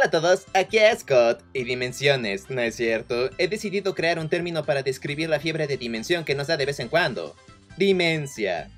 Hola a todos, aquí es Scott y dimensiones, ¿no es cierto? He decidido crear un término para describir la fiebre de dimensión que nos da de vez en cuando. Dimencia.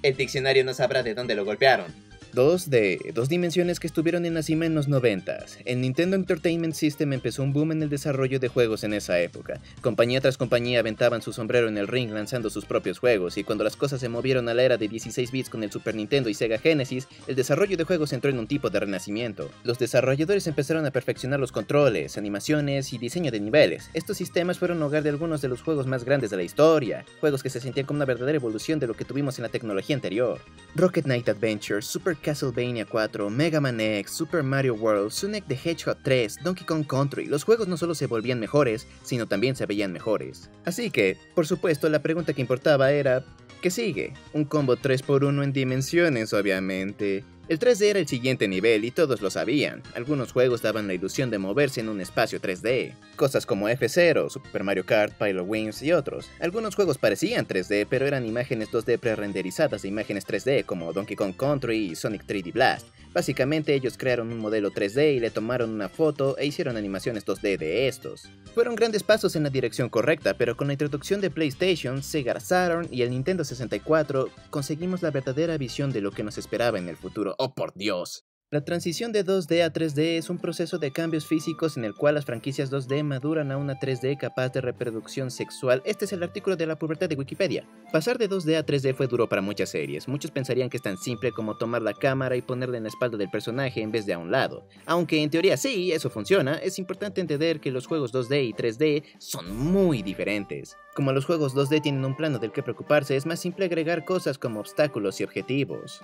El diccionario no sabrá de dónde lo golpearon. 2D, dos dimensiones que estuvieron en la cima en los 90s. El Nintendo Entertainment System empezó un boom en el desarrollo de juegos en esa época. Compañía tras compañía aventaban su sombrero en el ring lanzando sus propios juegos, y cuando las cosas se movieron a la era de 16 bits con el Super Nintendo y Sega Genesis, el desarrollo de juegos entró en un tipo de renacimiento. Los desarrolladores empezaron a perfeccionar los controles, animaciones y diseño de niveles. Estos sistemas fueron hogar de algunos de los juegos más grandes de la historia, juegos que se sentían como una verdadera evolución de lo que tuvimos en la tecnología anterior. Rocket Knight Adventures, Super Castlevania 4, Mega Man X, Super Mario World, Sonic the Hedgehog 3, Donkey Kong Country, los juegos no solo se volvían mejores, sino también se veían mejores. Así que, por supuesto, la pregunta que importaba era, ¿qué sigue? Un combo 3x1 en dimensiones, obviamente. El 3D era el siguiente nivel y todos lo sabían. Algunos juegos daban la ilusión de moverse en un espacio 3D. Cosas como F-Zero, Super Mario Kart, Pilotwings y otros. Algunos juegos parecían 3D, pero eran imágenes 2D pre-renderizadas de imágenes 3D como Donkey Kong Country y Sonic 3D Blast. Básicamente ellos crearon un modelo 3D y le tomaron una foto e hicieron animaciones 2D de estos. Fueron grandes pasos en la dirección correcta, pero con la introducción de PlayStation, Sega Saturn y el Nintendo 64, conseguimos la verdadera visión de lo que nos esperaba en el futuro. ¡Oh, por Dios! La transición de 2D a 3D es un proceso de cambios físicos en el cual las franquicias 2D maduran a una 3D capaz de reproducción sexual. Este es el artículo de la pubertad de Wikipedia. Pasar de 2D a 3D fue duro para muchas series. Muchos pensarían que es tan simple como tomar la cámara y ponerla en la espalda del personaje en vez de a un lado. Aunque en teoría sí, eso funciona, es importante entender que los juegos 2D y 3D son muy diferentes. Como los juegos 2D tienen un plano del que preocuparse, es más simple agregar cosas como obstáculos y objetivos.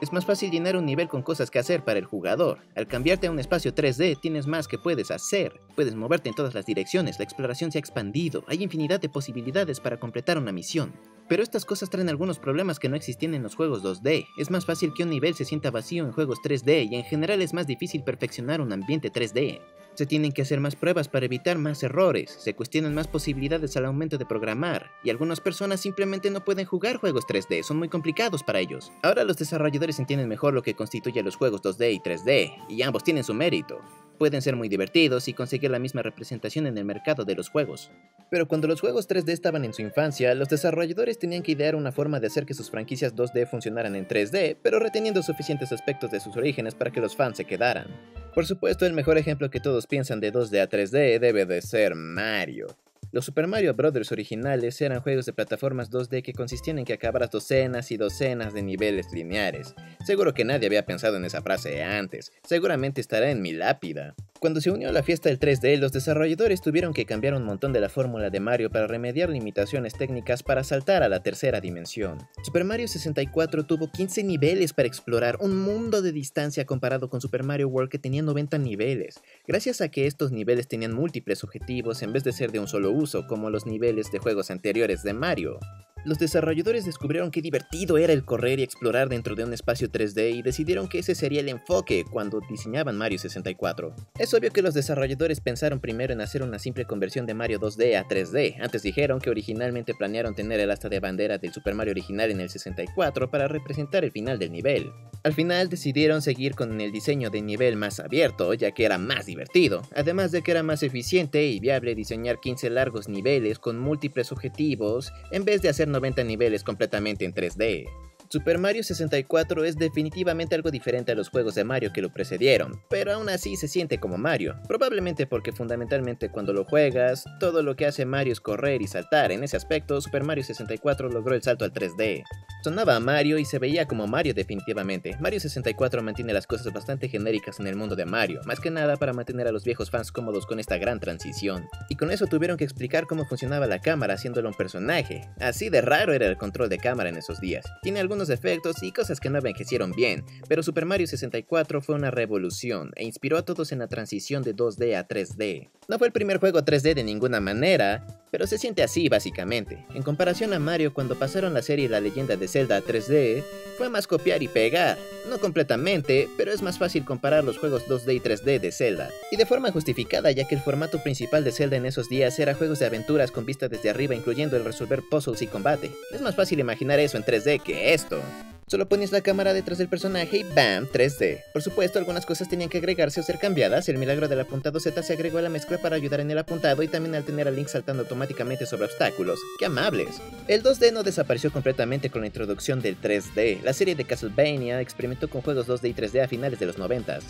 Es más fácil llenar un nivel con cosas que hacer para el jugador. Al cambiarte a un espacio 3D tienes más que puedes hacer. Puedes moverte en todas las direcciones, la exploración se ha expandido, hay infinidad de posibilidades para completar una misión. Pero estas cosas traen algunos problemas que no existían en los juegos 2D. Es más fácil que un nivel se sienta vacío en juegos 3D y en general es más difícil perfeccionar un ambiente 3D. Se tienen que hacer más pruebas para evitar más errores, se cuestionan más posibilidades al momento de programar, y algunas personas simplemente no pueden jugar juegos 3D, son muy complicados para ellos. Ahora los desarrolladores entienden mejor lo que constituye a los juegos 2D y 3D, y ambos tienen su mérito. Pueden ser muy divertidos y conseguir la misma representación en el mercado de los juegos. Pero cuando los juegos 3D estaban en su infancia, los desarrolladores tenían que idear una forma de hacer que sus franquicias 2D funcionaran en 3D, pero reteniendo suficientes aspectos de sus orígenes para que los fans se quedaran. Por supuesto, el mejor ejemplo que todos piensan de 2D a 3D debe de ser Mario. Los Super Mario Bros. Originales eran juegos de plataformas 2D que consistían en que acabaras docenas y docenas de niveles lineares. Seguro que nadie había pensado en esa frase antes, seguramente estará en mi lápida. Cuando se unió a la fiesta del 3D, los desarrolladores tuvieron que cambiar un montón de la fórmula de Mario para remediar limitaciones técnicas para saltar a la tercera dimensión. Super Mario 64 tuvo 15 niveles para explorar, un mundo de distancia comparado con Super Mario World que tenía 90 niveles. Gracias a que estos niveles tenían múltiples objetivos en vez de ser de un solo uso, como los niveles de juegos anteriores de Mario. Los desarrolladores descubrieron qué divertido era el correr y explorar dentro de un espacio 3D y decidieron que ese sería el enfoque cuando diseñaban Mario 64. Es obvio que los desarrolladores pensaron primero en hacer una simple conversión de Mario 2D a 3D. Antes dijeron que originalmente planearon tener el asta de bandera del Super Mario original en el 64 para representar el final del nivel. Al final decidieron seguir con el diseño de nivel más abierto, ya que era más divertido, además de que era más eficiente y viable diseñar 15 largos niveles con múltiples objetivos en vez de hacer 90 niveles completamente en 3D. Super Mario 64 es definitivamente algo diferente a los juegos de Mario que lo precedieron, pero aún así se siente como Mario, probablemente porque fundamentalmente cuando lo juegas, todo lo que hace Mario es correr y saltar. En ese aspecto, Super Mario 64 logró el salto al 3D. Sonaba a Mario y se veía como Mario definitivamente. Mario 64 mantiene las cosas bastante genéricas en el mundo de Mario, más que nada para mantener a los viejos fans cómodos con esta gran transición. Y con eso tuvieron que explicar cómo funcionaba la cámara haciéndolo un personaje. Así de raro era el control de cámara en esos días. Tiene algunos efectos y cosas que no envejecieron bien, pero Super Mario 64 fue una revolución e inspiró a todos en la transición de 2D a 3D. No fue el primer juego 3D de ninguna manera, pero se siente así básicamente. En comparación a Mario, cuando pasaron la serie La Leyenda de Zelda a 3D, fue más copiar y pegar. No completamente, pero es más fácil comparar los juegos 2D y 3D de Zelda. Y de forma justificada, ya que el formato principal de Zelda en esos días era juegos de aventuras con vista desde arriba, incluyendo el resolver puzzles y combate. Es más fácil imaginar eso en 3D que esto. Solo ponías la cámara detrás del personaje y ¡bam! 3D. Por supuesto, algunas cosas tenían que agregarse o ser cambiadas. El milagro del apuntado Z se agregó a la mezcla para ayudar en el apuntado y también al tener a Link saltando automáticamente sobre obstáculos. ¡Qué amables! El 2D no desapareció completamente con la introducción del 3D. La serie de Castlevania experimentó con juegos 2D y 3D a finales de los 90s.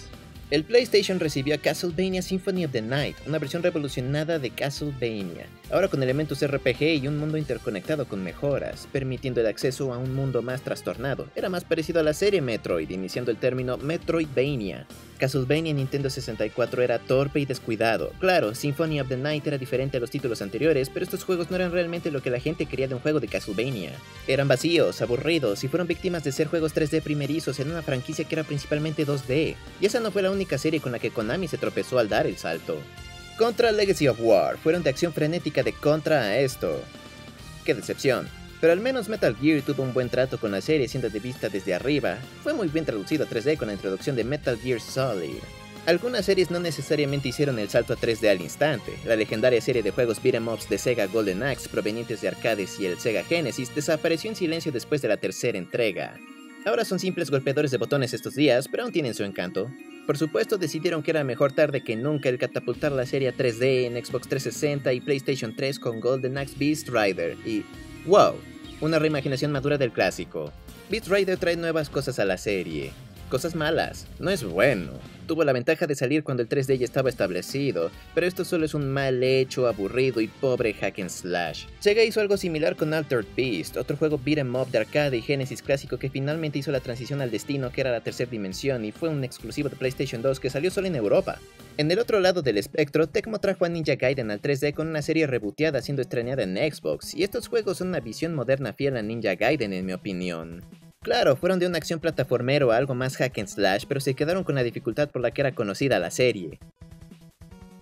El PlayStation recibió a Castlevania Symphony of the Night, una versión revolucionada de Castlevania, ahora con elementos RPG y un mundo interconectado con mejoras, permitiendo el acceso a un mundo más trastornado. Era más parecido a la serie Metroid, iniciando el término Metroidvania. Castlevania en Nintendo 64 era torpe y descuidado. Claro, Symphony of the Night era diferente a los títulos anteriores, pero estos juegos no eran realmente lo que la gente quería de un juego de Castlevania. Eran vacíos, aburridos y fueron víctimas de ser juegos 3D primerizos en una franquicia que era principalmente 2D. Y esa no fue la única serie con la que Konami se tropezó al dar el salto. Contra Legacy of War fueron de acción frenética de contra a esto. ¡Qué decepción! Pero al menos Metal Gear tuvo un buen trato con la serie siendo de vista desde arriba. Fue muy bien traducido a 3D con la introducción de Metal Gear Solid. Algunas series no necesariamente hicieron el salto a 3D al instante. La legendaria serie de juegos beat'em ups de Sega Golden Axe provenientes de arcades y el Sega Genesis desapareció en silencio después de la tercera entrega. Ahora son simples golpeadores de botones estos días, pero aún tienen su encanto. Por supuesto decidieron que era mejor tarde que nunca el catapultar la serie a 3D en Xbox 360 y PlayStation 3 con Golden Axe Beast Rider y... ¡wow! Una reimaginación madura del clásico. Beast Rider trae nuevas cosas a la serie. Cosas malas. No es bueno. Tuvo la ventaja de salir cuando el 3D ya estaba establecido, pero esto solo es un mal hecho, aburrido y pobre hack and slash. Sega hizo algo similar con Altered Beast, otro juego beat'em up de arcade y Genesis clásico que finalmente hizo la transición al destino que era la tercera dimensión y fue un exclusivo de PlayStation 2 que salió solo en Europa. En el otro lado del espectro, Tecmo trajo a Ninja Gaiden al 3D con una serie rebooteada siendo estrenada en Xbox, y estos juegos son una visión moderna fiel a Ninja Gaiden en mi opinión. Claro, fueron de una acción plataformero a algo más hack and slash, pero se quedaron con la dificultad por la que era conocida la serie.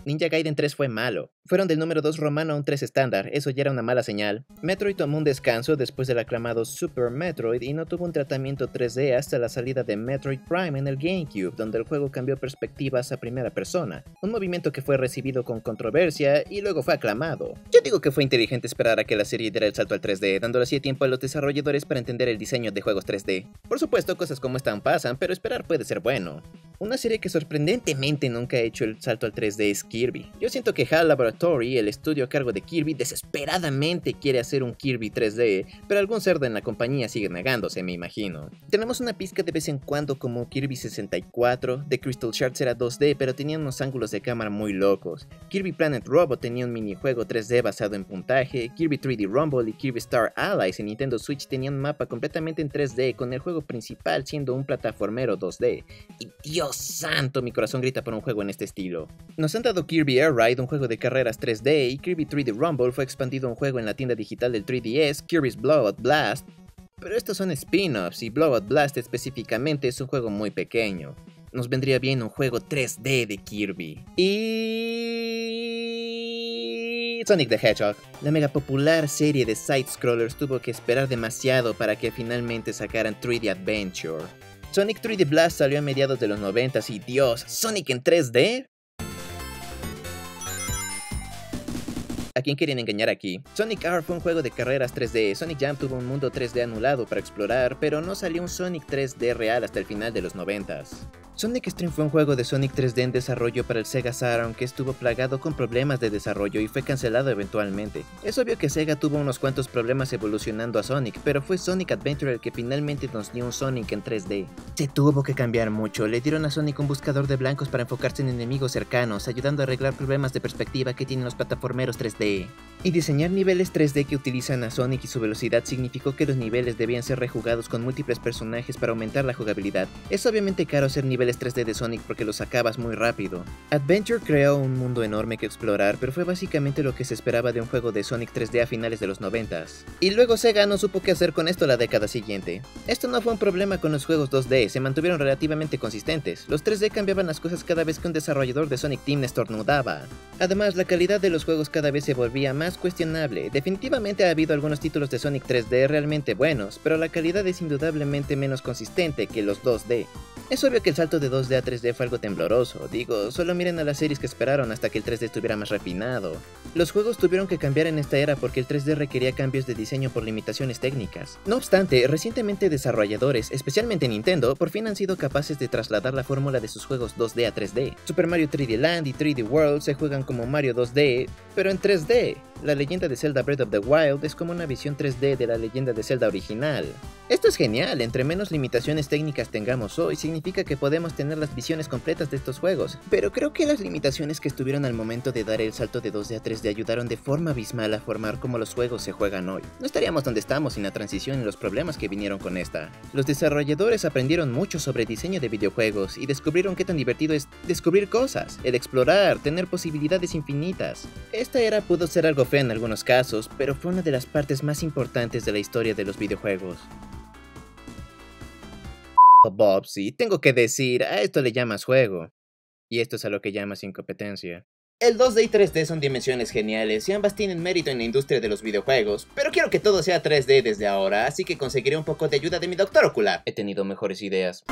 Ninja Gaiden 3 fue malo. Fueron del número 2 romano a un 3 estándar, eso ya era una mala señal. Metroid tomó un descanso después del aclamado Super Metroid y no tuvo un tratamiento 3D hasta la salida de Metroid Prime en el GameCube, donde el juego cambió perspectivas a primera persona, un movimiento que fue recibido con controversia y luego fue aclamado. Yo digo que fue inteligente esperar a que la serie diera el salto al 3D, dándole así tiempo a los desarrolladores para entender el diseño de juegos 3D. Por supuesto, cosas como esta pasan, pero esperar puede ser bueno. Una serie que sorprendentemente nunca ha hecho el salto al 3D es Kirby. Yo siento que HAL Laboratory, el estudio a cargo de Kirby, desesperadamente quiere hacer un Kirby 3D, pero algún cerdo en la compañía sigue negándose, me imagino. Tenemos una pizca de vez en cuando como Kirby 64, The Crystal Shards era 2D, pero tenía unos ángulos de cámara muy locos. Kirby Planet Robot tenía un minijuego 3D basado en puntaje, Kirby 3D Rumble y Kirby Star Allies en Nintendo Switch tenían un mapa completamente en 3D, con el juego principal siendo un plataformero 2D. Y Dios santo, mi corazón grita por un juego en este estilo. Nos han dado Kirby Air Ride, un juego de carreras 3D, y Kirby 3D Rumble fue expandido a un juego en la tienda digital del 3DS, Kirby's Blowout Blast, pero estos son spin-offs y Blowout Blast específicamente es un juego muy pequeño. Nos vendría bien un juego 3D de Kirby. Y Sonic the Hedgehog. La mega popular serie de side-scrollers tuvo que esperar demasiado para que finalmente sacaran 3D Adventure. Sonic 3D Blast salió a mediados de los 90s y Dios, ¿Sonic en 3D? ¿A quién quieren engañar aquí? Sonic R fue un juego de carreras 3D, Sonic Jam tuvo un mundo 3D anulado para explorar, pero no salió un Sonic 3D real hasta el final de los 90s. Sonic Stream fue un juego de Sonic 3D en desarrollo para el Sega Saturn que estuvo plagado con problemas de desarrollo y fue cancelado eventualmente. Es obvio que Sega tuvo unos cuantos problemas evolucionando a Sonic, pero fue Sonic Adventure el que finalmente nos dio un Sonic en 3D. Se tuvo que cambiar mucho, le dieron a Sonic un buscador de blancos para enfocarse en enemigos cercanos, ayudando a arreglar problemas de perspectiva que tienen los plataformeros 3D. Y diseñar niveles 3D que utilizan a Sonic y su velocidad significó que los niveles debían ser rejugados con múltiples personajes para aumentar la jugabilidad. Es obviamente caro hacer niveles 3D de Sonic porque los acabas muy rápido. Adventure creó un mundo enorme que explorar, pero fue básicamente lo que se esperaba de un juego de Sonic 3D a finales de los 90s. Y luego Sega no supo qué hacer con esto la década siguiente. Esto no fue un problema con los juegos 2D, se mantuvieron relativamente consistentes. Los 3D cambiaban las cosas cada vez que un desarrollador de Sonic Team estornudaba. Además, la calidad de los juegos cada vez se volvía más cuestionable. Definitivamente ha habido algunos títulos de Sonic 3D realmente buenos, pero la calidad es indudablemente menos consistente que los 2D. Es obvio que el salto salto de 2D a 3D fue algo tembloroso. Digo, solo miren a las series que esperaron hasta que el 3D estuviera más refinado. Los juegos tuvieron que cambiar en esta era porque el 3D requería cambios de diseño por limitaciones técnicas. No obstante, recientemente desarrolladores, especialmente Nintendo, por fin han sido capaces de trasladar la fórmula de sus juegos 2D a 3D. Super Mario 3D Land y 3D World se juegan como Mario 2D, pero en 3D. La leyenda de Zelda Breath of the Wild es como una visión 3D de la leyenda de Zelda original. Esto es genial, entre menos limitaciones técnicas tengamos hoy, significa que podemos tener las visiones completas de estos juegos. Pero creo que las limitaciones que estuvieron al momento de dar el salto de 2D a 3D ayudaron de forma abismal a formar cómo los juegos se juegan hoy. No estaríamos donde estamos sin la transición y los problemas que vinieron con esta. Los desarrolladores aprendieron mucho sobre diseño de videojuegos y descubrieron qué tan divertido es descubrir cosas, el explorar, tener posibilidades infinitas. Esta era pudo ser algo fea en algunos casos, pero fue una de las partes más importantes de la historia de los videojuegos. Bob, sí, tengo que decir, a esto le llamas juego. Y esto es a lo que llamas incompetencia. El 2D y 3D son dimensiones geniales y ambas tienen mérito en la industria de los videojuegos, pero quiero que todo sea 3D desde ahora, así que conseguiré un poco de ayuda de mi doctor ocular. He tenido mejores ideas.